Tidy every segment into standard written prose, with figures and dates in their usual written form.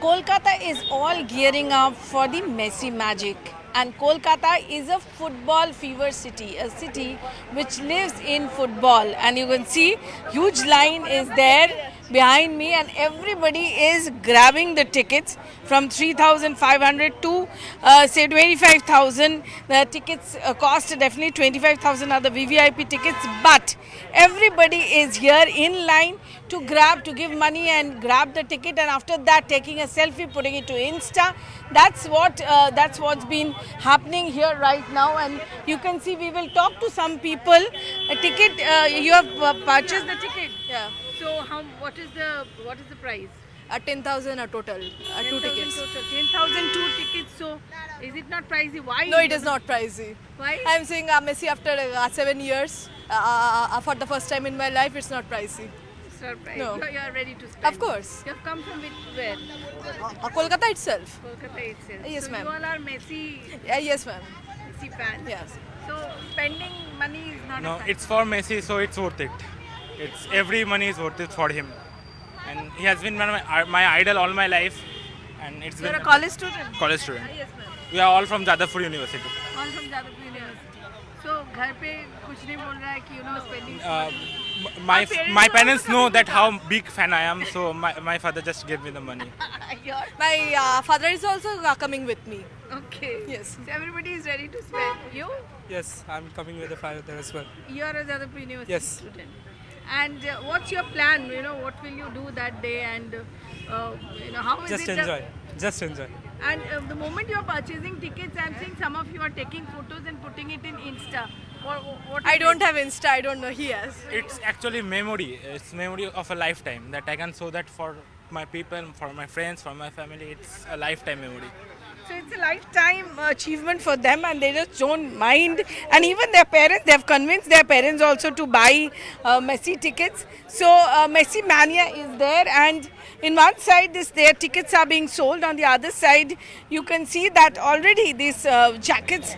Kolkata is all gearing up for the Messi magic. And Kolkata is a football fever city, a city which lives in football. And you can see huge line is there behind me, and everybody is grabbing the tickets from 3,500 to say 25,000. The tickets cost definitely 25,000 are the VVIP tickets, but everybody is here in line to grab, to give money and grab the ticket, and after that taking a selfie, putting it to Insta. That's what's been happening here right now, and you can see we will talk to some people. A ticket, you have purchased the ticket. Yeah, So how? What is the price? 10,000 a total, 2 tickets. 10,000 two tickets. So is it not pricey? Why? No, it is not pricey. Why? I'm seeing Messi after 7 years. For the first time in my life, it's not pricey. Surprise. No. You are ready to spend. Of course. You have come from where? Kolkata itself. Kolkata itself. Yes, so ma'am. You all are Messi, Yes, ma'am. Messi fans. Yes. So spending money is not No, a factor. it's for Messi, so it's worth it. It's every money is worth it for him, and he has been my idol all my life, and it's You're been a college student. college student. Yes, ma'am. We are all from Jadavpur University. All from Jadavpur University. So घर पे कुछ नहीं बोल रहा है कि spending. My parents know that how big fan I am, so my father just gave me the money. My father is also coming with me. Okay. Yes. So everybody is ready to spend. You? Yes, I'm coming with the father as well. You are a Jadavpur University Yes. student. And what's your plan? What will you do that day? And how is Just it? enjoy. Just enjoy. And the moment you are purchasing tickets, I'm seeing some of you are taking photos and putting it in Insta. What I is don't it? have Insta. I don't know. He has. It's actually memory. It's memory of a lifetime that I can show that for my people, for my friends, for my family. It's a lifetime memory. So it's a lifetime achievement for them, and they just don't mind. And even their parents, they have convinced their parents also to buy Messi tickets. So Messi mania is there, and in one side, their tickets are being sold. On the other side, you can see that already these jackets,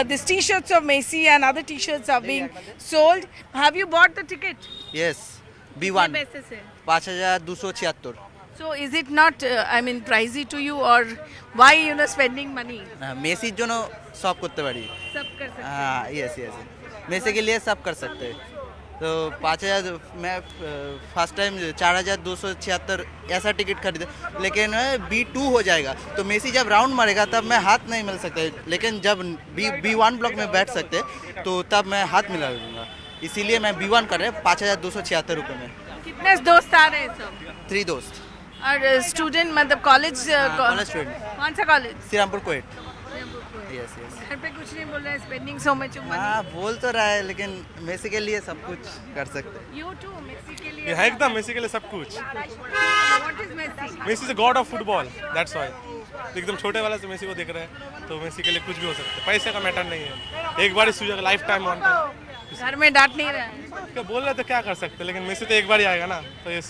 these T-shirts of Messi and other T-shirts are being sold. Have you bought the ticket? Yes, B1 कितने पैसे से? 5276 So is it not, pricey to you, or why spending money? মেসির জন্য সব করতে পারি सब कर सकते हैं. हाँ यस यस मेसी के लिए सब कर सकते हैं तो 5000 मैं फर्स्ट टाइम 4276 ऐसा टिकट खरीदा लेकिन B2 हो जाएगा तो मेसी जब राउंड मारेगा तब मैं हाथ नहीं मिल सकते लेकिन जब B1 ब्लॉक में बैठ सकते तो तब मैं हाथ मिला लूँगा इसीलिए मैं B1 कर रहे 5276 रुपये में कितने दोस्त आ रहे हैं सब? 3 दोस्त और स्टूडेंट मतलब कॉलेज कॉलेज स्टूडेंट कौन सा कॉलेज? श्रीरामपुर कोएट यस यस घर पे कुछ नहीं बोल रहे हैं, स्पेंडिंग सो मच मनी. हाँ बोल तो रहा है लेकिन मेसी के लिए सब कुछ कर सकते हैं यू टू मेसी के लिए. ये है एकदम मेसी के लिए सब कुछ what is Messi? Messi is god of football that's why एकदम छोटे वाले से मेसी को देख रहे हैं तो मेसी के लिए कुछ भी हो सकता है पैसे का मैटर नहीं है एक बार ही सुझेगा लाइफ टाइम वन टाइम घर में डांट नहीं रहा है. क्या बोल रहे तो क्या कर सकते हैं लेकिन मेसी तो एक बार ही आएगा ना तो ये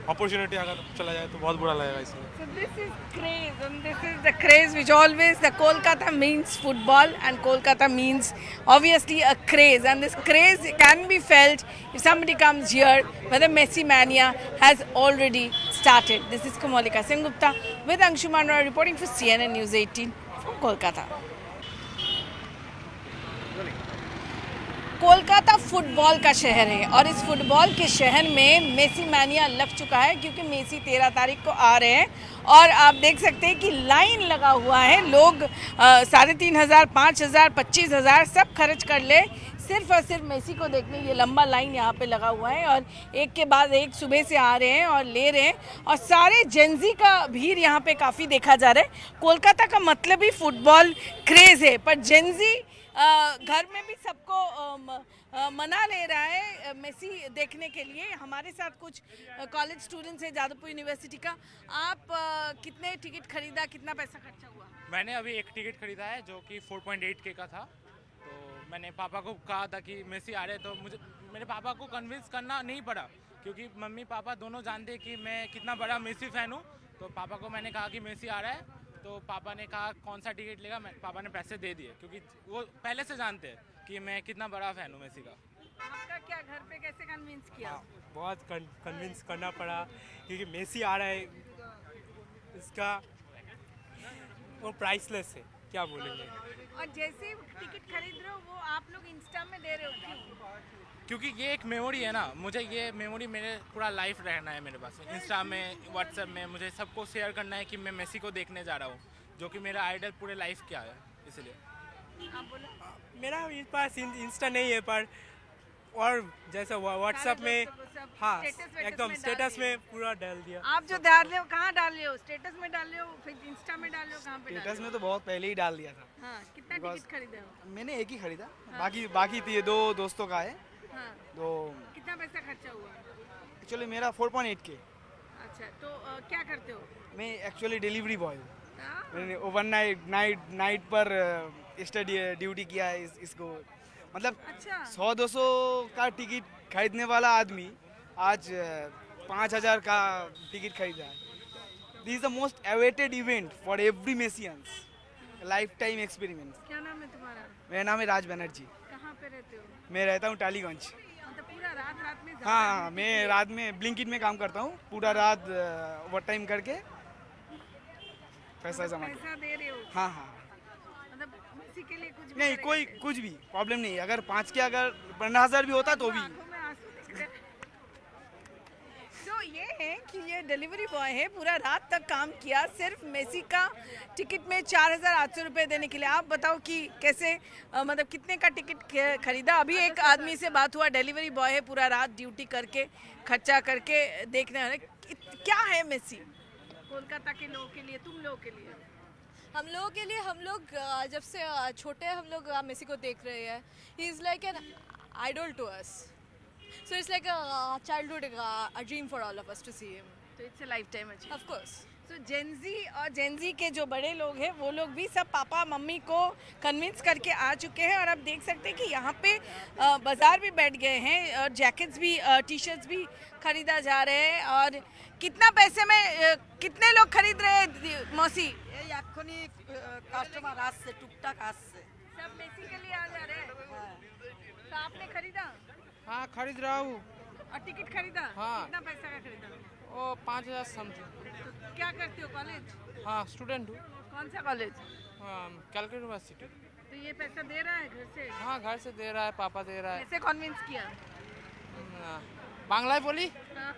अपॉर्चुनिटी अगर चला जाए तो बहुत बुरा लगेगा इसमें So this is craze, and this is the craze which always the Kolkata means football, and Kolkata means obviously a craze, and this craze can be felt if somebody comes here where the Messi mania has already started. This is Kamalika Sengupta with Anshuman Roy reporting for CNN News 18 from Kolkata. Kolkata football का शहर है, और इस football के शहर में Messi mania लग चुका है क्योंकि मेसी 13 तारीख को आ रहे हैं. और आप देख सकते हैं कि लाइन लगा हुआ है. लोग 3,500, 5,000, 25,000 सब खर्च कर ले सिर्फ और सिर्फ मेसी को देखने. ये लंबा लाइन यहाँ पे लगा हुआ है, और एक के बाद एक सुबह से आ रहे हैं और ले रहे हैं, और सारे जेंजी का भीड़ यहाँ पे काफ़ी देखा जा रहा है. कोलकाता का मतलब ही फुटबॉल क्रेज़ है, पर जेंजी घर में भी सबको मना ले रहा है मेसी देखने के लिए. हमारे साथ कुछ कॉलेज स्टूडेंट्स हैं जादवपुर यूनिवर्सिटी का. आप कितने टिकट खरीदा, कितना पैसा खर्चा हुआ? मैंने अभी एक टिकट खरीदा है जो कि 4.8K का था. तो मैंने पापा को कहा था कि मेसी आ रहे, तो मुझे मेरे पापा को कन्विंस करना नहीं पड़ा क्योंकि मम्मी पापा दोनों जानते हैं कि मैं कितना बड़ा मेसी फ़ैन हूँ. तो पापा को मैंने कहा कि मेसी आ रहा है, तो पापा ने कहा कौन सा टिकट लेगा. पापा ने पैसे दे दिए क्योंकि वो पहले से जानते हैं कि मैं कितना बड़ा फ़ैन हूँ मेसी का. आपका क्या घर पे कैसे कन्विंस किया? बहुत कन्विंस करना पड़ा क्योंकि मेसी आ रहा है इसका वो प्राइसलेस है, क्या बोलेंगे। और जैसे टिकट खरीद रहे हो वो आप लोग इंस्टा में दे रहे हो क्यों? क्योंकि ये एक मेमोरी है ना, मुझे ये मेमोरी मेरे पूरा लाइफ रहना है मेरे पास। इंस्टा में, व्हाट्सएप में मुझे सबको शेयर करना है कि मैं मेसी को देखने जा रहा हूँ, जो कि मेरा आइडल पूरे लाइफ क्या है, इसलिए। आप बोलो। मेरा इस पास इंस्टा नहीं है, पर और जैसे व्हाट्सएप में, दोस्तों को सब हाँ स्टेटस वेटस एकदम में डाल स्टेटस दिए। में पूरा डाल दिया। आप जो डाल रहे हो कहाँ डाल रहे हो? स्टेटस में डाल रहे हो, फिर इंस्टा में डाल रहे हो, कहाँ पे डाल स्टेटस रहे में तो बहुत पहले ही डाल दिया था। हो? हाँ, कितना टिकट खरीदे हो? मैंने एक ही खरीदा, बाकी थी 2 दोस्तों का है। हाँ, तो कितना पैसा खर्चा हुआ? एक्चुअली मेरा 4.8 के। अच्छा, तो क्या करते हो? मैं एक्चुअली डिलीवरी बॉय हूँ। हाँ? मैंने ओवरनाइट नाइट पर स्टडी ड्यूटी किया है इसको, मतलब अच्छा। 100-200 का टिकट खरीदने वाला आदमी आज 5,000 का टिकट खरीदा है। This is the most awaited event for every Messians, life time experiment. क्या नाम है तुम्हारा? मेरा नाम है राज बनर्जी। कहाँ पे रहते हो? मैं रहता हूँ टालीगंज। मतलब पूरा रात में ज़्यादा हाँ, ड्यूटी मैं की है। रात में ब्लिंकिट में काम करता हूँ, पूरा रात ओवर टाइम करके पैसा जमा पैसा दे रहे हो? हाँ हाँ, मतलब मेसी के लिए कुछ भी नहीं करेंगे? कुछ भी प्रॉब्लम नहीं। अगर 5 के अगर 15,000 भी होता तो भी। आंखों में आंसू दिख रहे हैं। तो ये है कि ये डिलीवरी बॉय है, पूरा रात तक काम किया सिर्फ मेसी का टिकट में 4,800 रुपये देने के लिए। आप बताओ कि कैसे मतलब कितने का टिकट खरीदा? अभी एक आदमी से बात हुआ, डिलीवरी बॉय है, पूरा रात ड्यूटी करके खर्चा करके देखने वाले। क्या है मेसी कोलकाता के लोगों के लिए, तुम लोगों के लिए? हम लोगों के लिए, हम लोग जब से छोटे हैं हम लोग मेसी को देख रहे हैं। He is like an idol to us, so it's like a childhood a dream for all of us to see him, तो it's life time achieve. Of course. तो जेनजी और जेनजी के जो बड़े लोग हैं वो लोग भी सब पापा मम्मी को कन्विंस करके आ चुके हैं। और आप देख सकते हैं कि यहाँ पे बाज़ार भी बैठ गए हैं और जैकेट्स भी, टी शर्ट्स भी खरीदा जा रहे हैं। और कितना पैसे में कितने लोग खरीद रहे हैं मौसी? এই এখনই কাস্টমার আসছে টুকটাক আসছে। सब मेसी के लिए आ जा रहे हैं। तो आपने खरीदा हाँ खरीद रहा हूँ। और टिकट खरीदा? हाँ। कितना पैसा का खरीदा? वो 5,000 समथिंग। तो क्या करते हो, कॉलेज? हाँ स्टूडेंट हूँ। कौन सा कॉलेज? कैलकाटा यूनिवर्सिटी। तो ये पैसा दे रहा है घर से? हाँ घर से दे रहा है, पापा दे रहा है। कैसे कन्विंस किया? বাংলায় বলি, हाँ।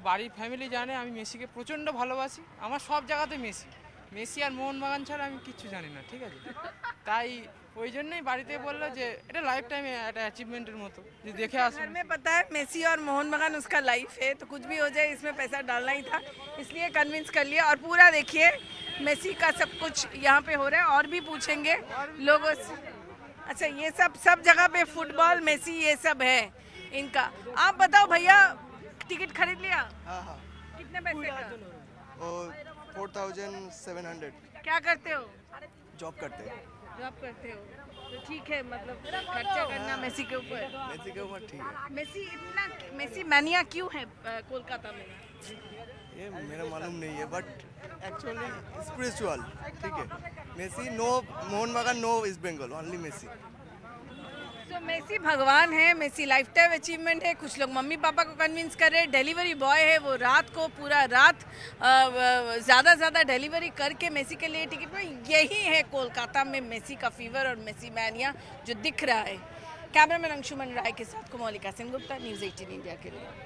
বাড়ির ফ্যামিলি জানে আমি মেসিকে প্রচণ্ড ভালোবাসি। আমার সব জায়গাতে মেসি, মেসি আর মোহনবাগান ছাড়া আমি কিচ্ছু জানি না, ঠিক আছে? তাই ওই জন্যই বাড়িতে বললো যে এটা লাইফ টাইমে একটা অ্যাচিভমেন্টের মতো, যে দেখে घर আসুন। में पता है मेसी और मोहन बगान उसका लाइफ है, तो कुछ भी हो जाए इसमें पैसा डालना ही था, इसलिए कन्विंस कर लिया। और पूरा देखिए मेसी का सब कुछ यहाँ पे हो रहा है। और भी पूछेंगे लोगों से। अच्छा, ये सब जगह पे फुटबॉल मेसी ये सब है इनका। आप बताओ भैया, टिकट खरीद लिया? हाँ हाँ, कितने पैसे का? और 4,700। क्या करते हो? जॉब करते हैं। जॉब करते हो, तो ठीक है, मतलब खर्चा करना मेसी के ऊपर। मेसी के ऊपर ठीक है। मेसी मैनिया क्यों है कोलकाता में? ये मेरा मालूम नहीं है, बट एक्चुअली स्पिरिचुअल, ठीक है। Messi no, Mohun Bagan no, East Bengal only Messi. तो मेसी भगवान है, मेसी लाइफ टाइम अचीवमेंट है। कुछ लोग मम्मी पापा को कन्विंस कर रहे हैं। डिलीवरी बॉय है, वो रात को पूरा रात ज़्यादा डिलीवरी करके मेसी के लिए टिकट में। यही है कोलकाता में मेसी का फीवर और मेसी मैनिया जो दिख रहा है। कैमरामैन अंशुमन राय के साथ कुमोलिका सेनगुप्ता, न्यूज़ 18 इंडिया के लिए।